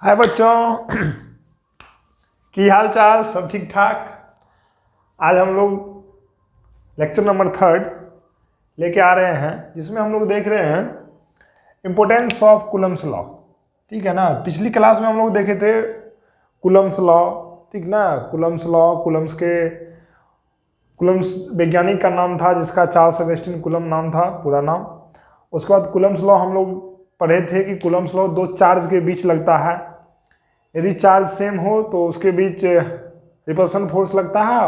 हाय बच्चों, की हाल चाल? सब ठीक ठाक। आज हम लोग लेक्चर नंबर 3 लेके आ रहे हैं, जिसमें हम लोग देख रहे हैं इम्पोर्टेंस ऑफ कूलम्स लॉ। ठीक है ना। पिछली क्लास में हम लोग देखे थे कूलम्स लॉ, ठीक ना। कूलम्स लॉ, कूलम्स वैज्ञानिक का नाम था जिसका चार्ल्स अगस्टिन कूलम नाम था, पूरा नाम। उसके बाद कूलम्स लॉ हम लोग पढ़े थे कि कूलम्स लॉ दो चार्ज के बीच लगता है। यदि चार्ज सेम हो तो उसके बीच रिपल्सन फोर्स लगता है,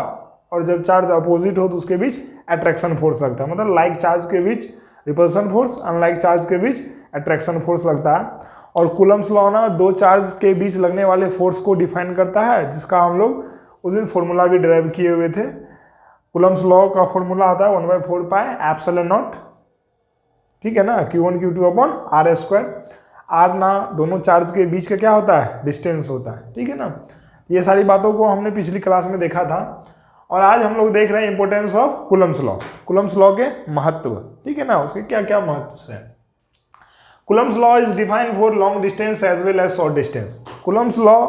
और जब चार्ज अपोजिट हो तो उसके बीच अट्रैक्शन फोर्स लगता है। मतलब लाइक चार्ज के बीच रिपल्सन फोर्स, अनलाइक चार्ज के बीच अट्रैक्शन फोर्स लगता है। और कूलम्स लॉ ना दो चार्ज के बीच लगने वाले फोर्स को डिफाइन करता है, जिसका हम लोग उस दिन फॉर्मूला भी ड्राइव किए हुए थे। कूलम्स लॉ का फॉर्मूला आता है 1/4 एप्सिलॉन नॉट, ठीक है ना, Q1 Q2 upon R²। Are ना दोनों चार्ज के बीच का क्या होता है? डिस्टेंस होता है, ठीक है ना। ये सारी बातों को हमने पिछली क्लास में देखा था, और आज हम लोग देख रहे हैं importance of Coulomb's law. Coulomb's law के महत्व, ठीक है ना, उसके क्या क्या महत्व है। Coulomb's law is defined for long distance as well as short distance. Coulomb's law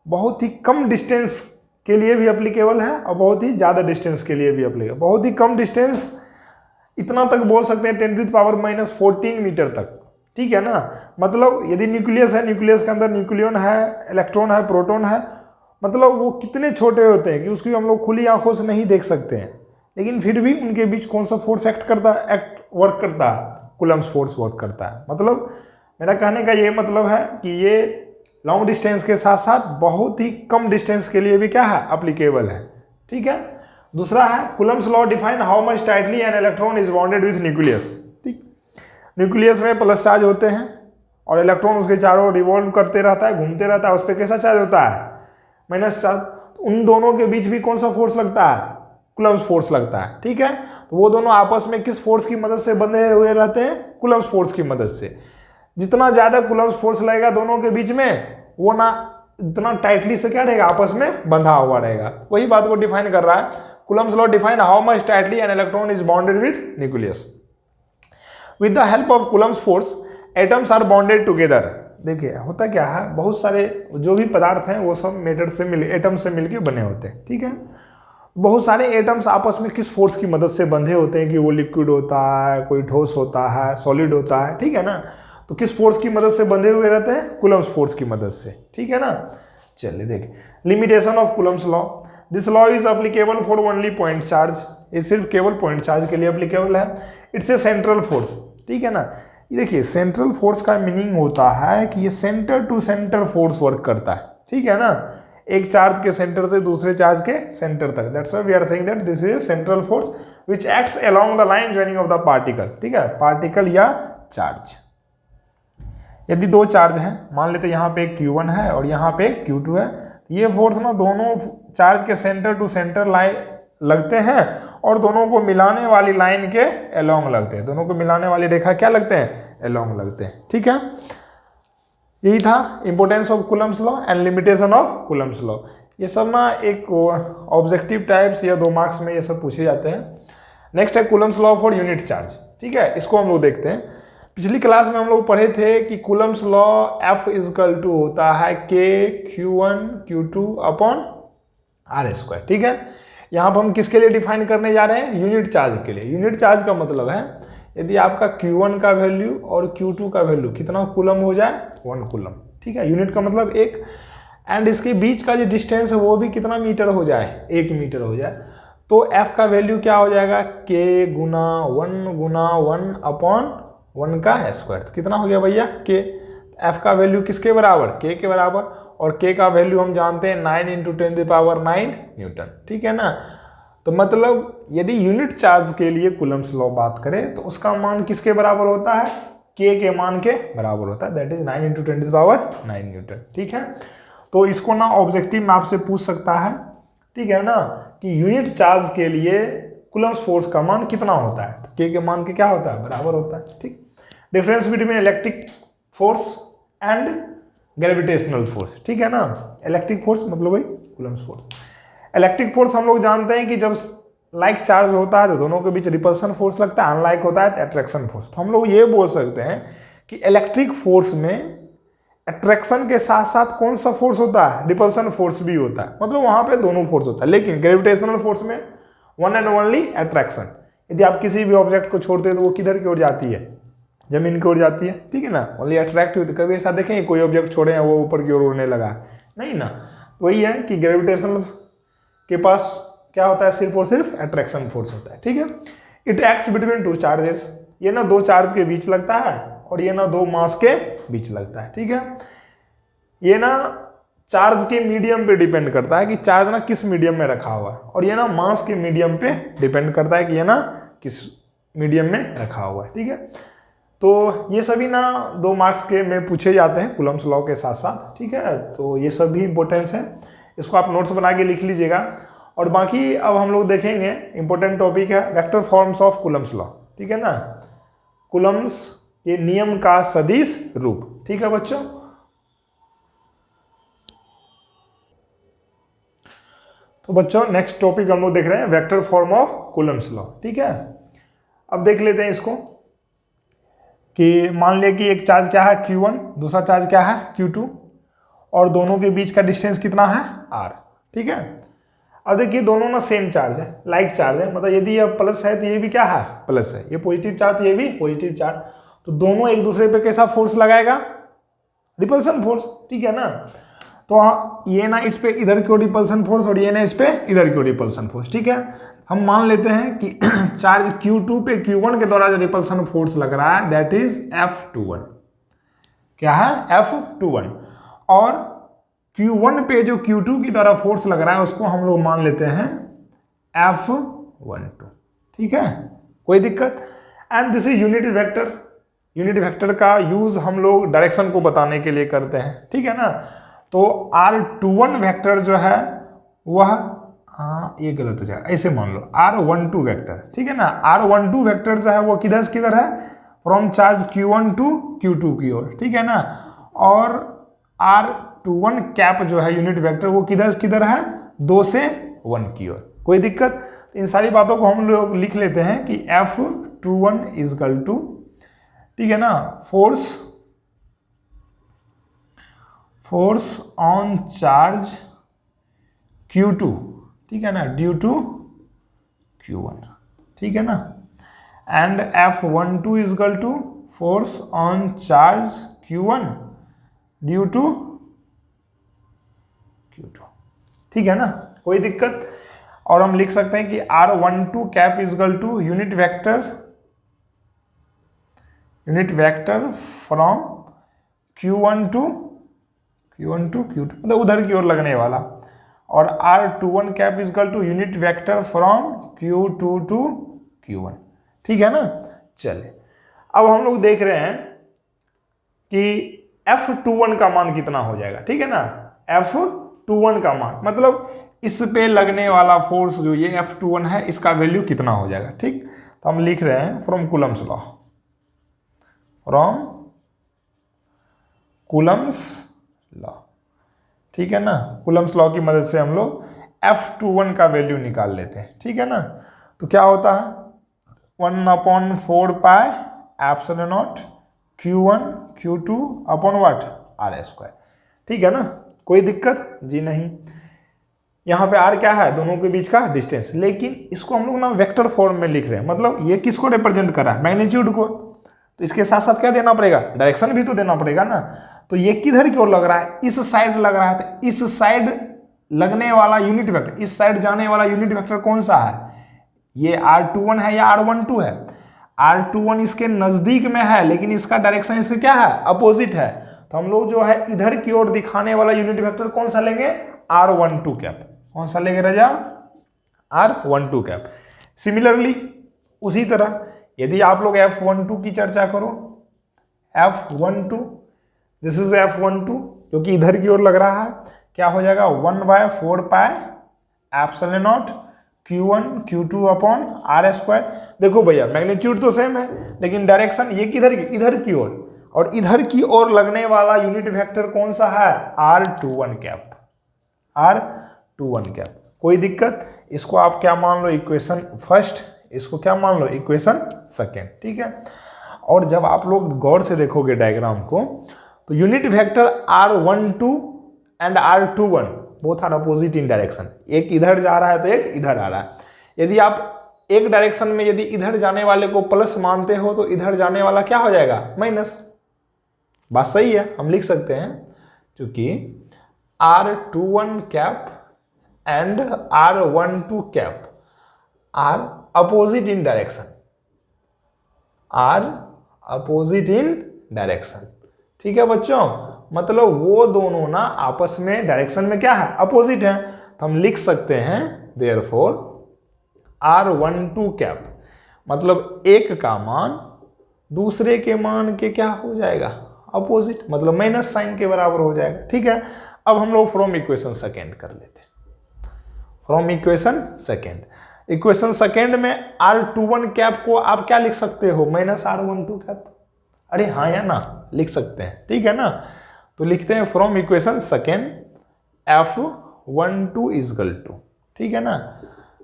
बहुत ही कम डिस्टेंस के लिए भी एप्लीकेबल है और बहुत ही ज़्यादा डिस्टेंस के लिए भी एप्लीकेबल। बहुत ही कम डिस्टेंस इतना तक बोल सकते हैं 10⁻⁻14 मीटर तक, ठीक है ना। मतलब यदि न्यूक्लियस है, न्यूक्लियस के अंदर न्यूक्लियन है, इलेक्ट्रॉन है, प्रोटॉन है, मतलब वो कितने छोटे होते हैं कि उसकी हम लोग खुली आंखों से नहीं देख सकते हैं, लेकिन फिर भी उनके बीच कौन सा फोर्स वर्क करता है? कूलम्स फोर्स वर्क करता है। मतलब मेरा कहने का ये मतलब है कि ये लॉन्ग डिस्टेंस के साथ साथ बहुत ही कम डिस्टेंस के लिए भी क्या है? एप्लीकेबल है, ठीक है। दूसरा है Coulomb's law define how much tightly an electron is bonded with nucleus. ठीक, न्यूक्लियस में प्लस चार्ज होते हैं और इलेक्ट्रॉन उसके चारों रिवॉल्व करते रहता है, घूमते रहता है, उस पर कैसा चार्ज होता है? Minus charge. उन दोनों के बीच भी कौन सा फोर्स लगता है? कूलम्स फोर्स लगता है, ठीक है। तो वो दोनों आपस में किस फोर्स की मदद से बंधे हुए रहते हैं? कूलम्स फोर्स की मदद से। जितना ज्यादा कूलम्स फोर्स लगेगा दोनों के बीच में, वो ना इतना टाइटली से क्या रहेगा? आपस में बंधा हुआ रहेगा। वही बात को डिफाइन कर रहा है। Coulomb's law define how much tightly an electron is bonded with nucleus. With the help of Coulomb's force atoms are bonded together. देखिए होता क्या है, बहुत सारे जो भी पदार्थ हैं वो सब मेटर से मिल एटम से मिलकर बने होते हैं, ठीक है। बहुत सारे एटम्स आपस में किस फोर्स की मदद से बंधे होते हैं कि वो लिक्विड होता है, कोई ठोस होता है, सॉलिड होता है, ठीक है ना। तो किस फोर्स की मदद से बंधे हुए रहते हैं? कूलम्स फोर्स की मदद से, ठीक है ना। चलिए देखिए limitation of Coulomb's law. This law is applicable for only point charge. ये सिर्फ केवल पॉइंट चार्ज के लिए एप्लीकेबल है। इट्स ए सेंट्रल फोर्स, ठीक है ना। ये देखिए सेंट्रल फोर्स का मीनिंग होता है कि ये centre to centre force work करता है, ठीक है ना। एक चार्ज के सेंटर से दूसरे चार्ज के सेंटर तक। That's why we are saying that this is central force which acts along the line joining of the particle, ठीक है। पार्टिकल या चार्ज। यदि दो चार्ज हैं, मान लेते यहाँ पे Q1 है और यहाँ पे Q2 है, ये फोर्स ना दोनों चार्ज के सेंटर टू सेंटर लाइन लगते हैं और दोनों को मिलाने वाली लाइन के अलोंग लगते हैं। दोनों को मिलाने वाली रेखा क्या लगते हैं? अलोंग लगते हैं, ठीक है। यही था importance of Coulomb's law and limitation of Coulomb's law. ये सब ना एक ऑब्जेक्टिव टाइप्स या 2 मार्क्स में ये सब पूछे जाते हैं। नेक्स्ट है Coulomb's law for unit charge, ठीक है। इसको हम लोग देखते हैं। पिछली क्लास में हम लोग पढ़े थे कि Coulomb's law F is equal to होता है K Q1 Q2 upon R², ठीक है। यहाँ पर हम किसके लिए डिफाइन करने जा रहे हैं? यूनिट चार्ज के लिए। यूनिट चार्ज का मतलब है यदि आपका Q1 का वैल्यू और Q2 का वैल्यू कितना कूलम हो जाए? 1 कूलम, ठीक है। यूनिट का मतलब 1, एंड इसके बीच का जो डिस्टेंस है वो भी कितना मीटर हो जाए? 1 मीटर हो जाए। तो F का वैल्यू क्या हो जाएगा? K गुना 1 अपॉन 1 का स्क्वायर। तो कितना हो गया भैया? K। F का वैल्यू किसके बराबर? K के बराबर। और K का वैल्यू हम जानते हैं 9 × 10⁹ न्यूटन, ठीक है ना। तो मतलब यदि यूनिट चार्ज के लिए कूलम्स लॉ बात करें तो उसका मान किसके बराबर होता है? K के मान के बराबर होता है, दैट इज 9 × 10⁹ न्यूटन, ठीक है। तो इसको ना ऑब्जेक्टिव में आपसे पूछ सकता है, ठीक है ना, कि यूनिट चार्ज के लिए कूलम्स फोर्स का मान कितना होता है? तो K के मान के क्या होता है? बराबर होता है, ठीक। Difference between electric force and gravitational force, ठीक है ना। इलेक्ट्रिक फोर्स मतलब वही कूलम्स फोर्स। इलेक्ट्रिक फोर्स हम लोग जानते हैं कि जब लाइक चार्ज होता है तो दोनों के बीच रिपल्सन फोर्स लगता है, अनलाइक होता है तो अट्रैक्शन फोर्स। तो हम लोग ये बोल सकते हैं कि इलेक्ट्रिक फोर्स में अट्रैक्शन के साथ साथ कौन सा फोर्स होता है, रिपल्सन फोर्स भी होता है, मतलब वहां पे दोनों फोर्स होता है। लेकिन ग्रेविटेशनल फोर्स में वन एंड ओनली अट्रैक्शन। यदि आप किसी भी ऑब्जेक्ट को छोड़ते हैं तो वो किधर की ओर जाती है, जमीन की ओर जाती है, ठीक है ना, ओनली अट्रैक्ट होती है। कभी ऐसा देखें कोई ऑब्जेक्ट छोड़े हैं वो ऊपर की ओर उड़ने लगा, नहीं ना। वही है कि ग्रेविटेशनल के पास क्या होता है, सिर्फ और सिर्फ अट्रैक्शन फोर्स होता है, ठीक है। It acts between two charges, ये ना दो चार्ज के बीच लगता है और ये ना दो मास के बीच लगता है, ठीक है। ये ना चार्ज के मीडियम पे डिपेंड करता है कि चार्ज ना किस मीडियम में रखा हुआ है, और ये ना मास के मीडियम पे डिपेंड करता है कि ये ना किस मीडियम में रखा हुआ है, ठीक है। तो ये सभी ना 2 मार्क्स के में पूछे जाते हैं कूलम्स लॉ के साथ साथ, ठीक है। तो ये सभी इंपॉर्टेंस है, इसको आप नोट्स बना के लिख लीजिएगा। और बाकी अब हम लोग देखेंगे इंपॉर्टेंट टॉपिक है vector forms of Coulomb's law, ठीक है ना, कूलम्स के नियम का सदिश रूप, ठीक है बच्चों। तो बच्चों नेक्स्ट टॉपिक हम लोग देख रहे हैं vector form of Coulomb's law, ठीक है। अब देख लेते हैं इसको कि मान लिया कि एक चार्ज क्या है Q1, दूसरा चार्ज क्या है Q2, और दोनों के बीच का डिस्टेंस कितना है R, ठीक है। अब देखिए दोनों ना सेम चार्ज है, लाइक चार्ज है, मतलब यदि ये प्लस है तो ये भी क्या है, प्लस है, ये पॉजिटिव चार्ज तो ये भी पॉजिटिव चार्ज, तो दोनों एक दूसरे पे कैसा फोर्स लगाएगा, रिपल्सन फोर्स, ठीक है ना। तो ये ना इस पे इधर की ओर रिपल्सन फोर्स और ये ना इस पे इधर की ओर रिपल्सन फोर्स, ठीक है। हम मान लेते हैं कि चार्ज Q2 पे Q1 के द्वारा जो रिपल्सन फोर्स लग रहा है दैट इज F21, क्या है, F21, और Q1 पे जो Q2 की द्वारा फोर्स लग रहा है उसको हम लोग मान लेते हैं F12, ठीक है, कोई दिक्कत। And this is unit vector, unit vector का यूज हम लोग डायरेक्शन को बताने के लिए करते हैं, ठीक है ना। तो R21 वेक्टर जो है वह, हाँ ये गलत हो जाएगा, ऐसे मान लो R12 वेक्टर, ठीक है ना। R12 वेक्टर जो है वो किधर से किधर है, from charge Q1 to Q2 की ओर, ठीक है ना। और R21 कैप जो है यूनिट वेक्टर वो किधर से किधर है, 2 से 1 की ओर, कोई दिक्कत। इन सारी बातों को हम लोग लिख लेते हैं कि F21 इज इक्वल टू, ठीक है ना, फोर्स ऑन चार्ज Q2, ठीक है ना, ड्यू टू Q1, ठीक है ना। And F12 is equal to force on charge Q1 due to Q2, ठीक है ना, कोई दिक्कत। और हम लिख सकते हैं कि R12 cap is equal to unit vector from Q1 to Q2, मतलब उधर की ओर लगने वाला, और R21 cap is equal to unit vector from Q2 to Q1, ठीक है ना। चले अब हम लोग देख रहे हैं कि F21 का मान कितना हो जाएगा, ठीक है ना। F21 का मान मतलब इस पे लगने वाला फोर्स जो ये F21 है इसका वैल्यू कितना हो जाएगा, ठीक। तो हम लिख रहे हैं फ्रॉम कूलम्स लॉ, ठीक है ना। कूलम्स लॉ की मदद से हम लोग F21 का वैल्यू निकाल लेते हैं, ठीक है ना। तो क्या होता है 1/4 pi epsilon not Q1 Q2 upon what, R², ठीक है ना, कोई दिक्कत जी नहीं। यहाँ पे R क्या है, दोनों के बीच का डिस्टेंस, लेकिन इसको हम लोग ना वेक्टर फॉर्म में लिख रहे हैं, मतलब ये किसको रिप्रेजेंट कर रहा है, मैग्नीट्यूड को। तो इसके साथ साथ क्या देना पड़ेगा, डायरेक्शन भी तो देना पड़ेगा ना। तो ये किधर की ओर लग रहा है, इस साइड लग रहा है, तो इस साइड लगने वाला यूनिट वेक्टर, इस साइड जाने वाला यूनिट वेक्टर कौन सा है, ये R21 है या R12 है। R21 इसके नजदीक में है लेकिन इसका डायरेक्शन इससे क्या है, अपोजिट है। तो हम लोग जो है इधर की ओर दिखाने वाला यूनिट वेक्टर कौन सा लेंगे, R12 कैप, कौन सा लेंगे राजा, R12 कैप। सिमिलरली उसी तरह यदि आप लोग F12 की चर्चा करो, F12 दिस इज F12 जो कि इधर की ओर लग रहा है, क्या हो जाएगा 1/4 pi epsilon not Q1 Q2 upon R²। देखो भैया मैग्नीट्यूड तो सेम है लेकिन डायरेक्शन ये किधर की, इधर की ओर, और इधर की ओर लगने वाला यूनिट वेक्टर कौन सा है, R21 कैप, R21 कैप, कोई दिक्कत। इसको आप क्या मान लो, इक्वेशन फर्स्ट, इसको क्या मान लो, इक्वेशन सेकेंड, ठीक है। और जब आप लोग गौर से देखोगे डायग्राम को तो unit vector R12 and R21 both are opposite in direction, एक इधर जा रहा है तो एक इधर आ रहा है। यदि आप एक डायरेक्शन में यदि इधर जाने वाले को प्लस मानते हो तो इधर जाने वाला क्या हो जाएगा, माइनस। बात सही है, हम लिख सकते हैं क्योंकि R21 cap and R12 cap are opposite in direction, are opposite in direction. ठीक है बच्चों, मतलब वो दोनों ना आपस में डायरेक्शन में क्या है, अपोजिट है। तो हम लिख सकते हैं देयरफॉर R12 कैप, मतलब एक का मान दूसरे के मान के क्या हो जाएगा, अपोजिट, मतलब माइनस साइन के बराबर हो जाएगा। ठीक है, अब हम लोग फ्रॉम इक्वेशन सेकेंड कर लेते हैं। From equation second, equation second में R21 कैप को आप क्या लिख सकते हो, माइनस R12 कैप। अरे हाँ या ना, लिख सकते हैं, ठीक है ना। तो लिखते हैं from equation second F12 is equal to, ठीक है ना,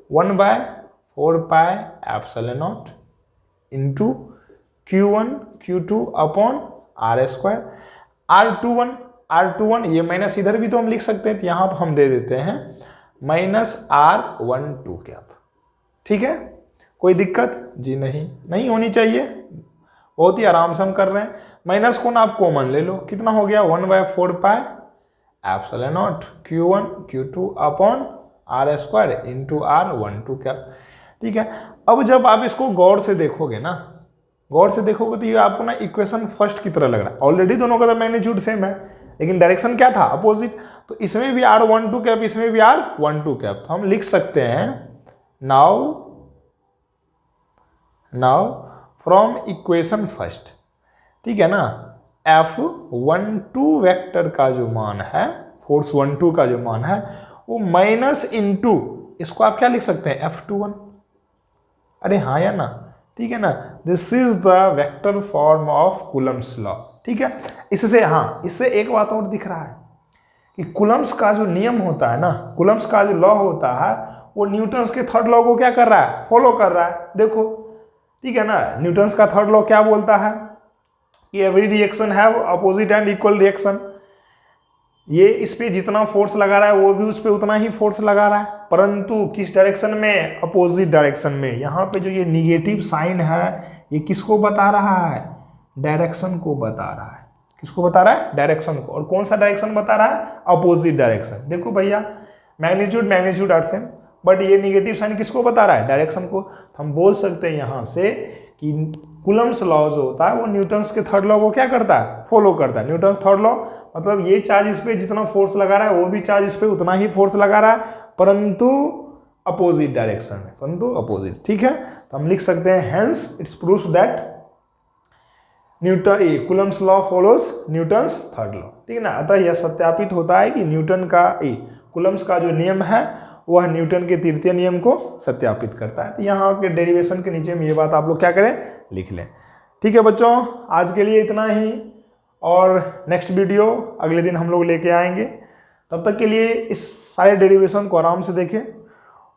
1/4 pi epsilon naught into Q1 Q2 upon R²। R21 ये माइनस इधर भी तो हम लिख सकते हैं, तो यहाँ पर हम दे देते हैं माइनस R12 कैप। ठीक है, कोई दिक्कत जी नहीं होनी चाहिए, बहुत ही आराम से हम कर रहे हैं। माइनस को ना आप कॉमन ले लो, कितना हो गया, 1/4 pi epsilon not Q1 Q2 upon R² into R12 cap. ठीक है, अब जब आप इसको गौर से देखोगे ना, गौर से देखोगे तो ये आपको ना इक्वेशन फर्स्ट की तरह लग रहा है। ऑलरेडी दोनों का तो मैग्नीट्यूड सेम है, लेकिन डायरेक्शन क्या था, अपोजिट। तो इसमें भी R12 कैप, इसमें भी R12 कैप। तो हम लिख सकते हैं नाउ फ्रॉम इक्वेशन फर्स्ट, ठीक है ना, F12 वेक्टर का जो मान है, फोर्स 12 का जो मान है वो माइनस इंटू, इसको आप क्या लिख सकते हैं, F21। अरे हाँ या ना, ठीक है ना, this is the vector form of Coulomb's law. ठीक है, इससे हाँ, इससे एक बात और दिख रहा है कि कूलम्स का जो नियम होता है ना, कूलम्स का जो लॉ होता है वो न्यूटन्स के थर्ड लॉ को क्या कर रहा है, फॉलो कर रहा है। देखो, ठीक है ना, न्यूटन्स का थर्ड लॉ क्या बोलता है कि every reaction have opposite and equal reaction. ये इस पे जितना फोर्स लगा रहा है वो भी उस पे उतना ही फोर्स लगा रहा है, परंतु किस डायरेक्शन में, अपोजिट डायरेक्शन में। यहाँ पे जो ये निगेटिव साइन है ये किसको बता रहा है, डायरेक्शन को बता रहा है। किसको बता रहा है, डायरेक्शन को। और कौन सा डायरेक्शन बता रहा है, अपोजिट डायरेक्शन। देखो भैया, मैग्नीट्यूड आर सेम, बट ये निगेटिव साइन किसको बता रहा है, डायरेक्शन को। तो हम बोल सकते हैं यहाँ से कि कूलम्स लॉ जो होता है वो न्यूटन्स के थर्ड लॉ को क्या करता है, फॉलो करता है। न्यूटन्स थर्ड लॉ मतलब ये चार्ज इस पे जितना फोर्स लगा रहा है वो भी चार्ज इस पे उतना ही फोर्स लगा रहा है, परंतु अपोजिट डायरेक्शन में, परंतु अपोजिट। ठीक है, तो हम लिख सकते हैं hence it's proves that Coulomb's law follows Newton's third law. ठीक है ना, अतः यह सत्यापित होता है कि न्यूटन का कूलम्स का जो नियम है वह न्यूटन के तृतीय नियम को सत्यापित करता है। तो यहाँ के डेरिवेशन के नीचे में ये बात आप लोग क्या करें, लिख लें। ठीक है बच्चों, आज के लिए इतना ही, और नेक्स्ट वीडियो अगले दिन हम लोग लेके आएंगे। तब तक के लिए इस सारे डेरिवेशन को आराम से देखें,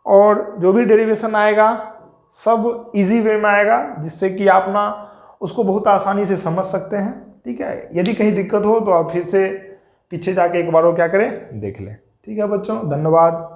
और जो भी डेरिवेशन आएगा सब इजी वे में आएगा, जिससे कि आप ना उसको बहुत आसानी से समझ सकते हैं। ठीक है, यदि कहीं दिक्कत हो तो आप फिर से पीछे जाके एक बार वो क्या करें, देख लें। ठीक है बच्चों, धन्यवाद।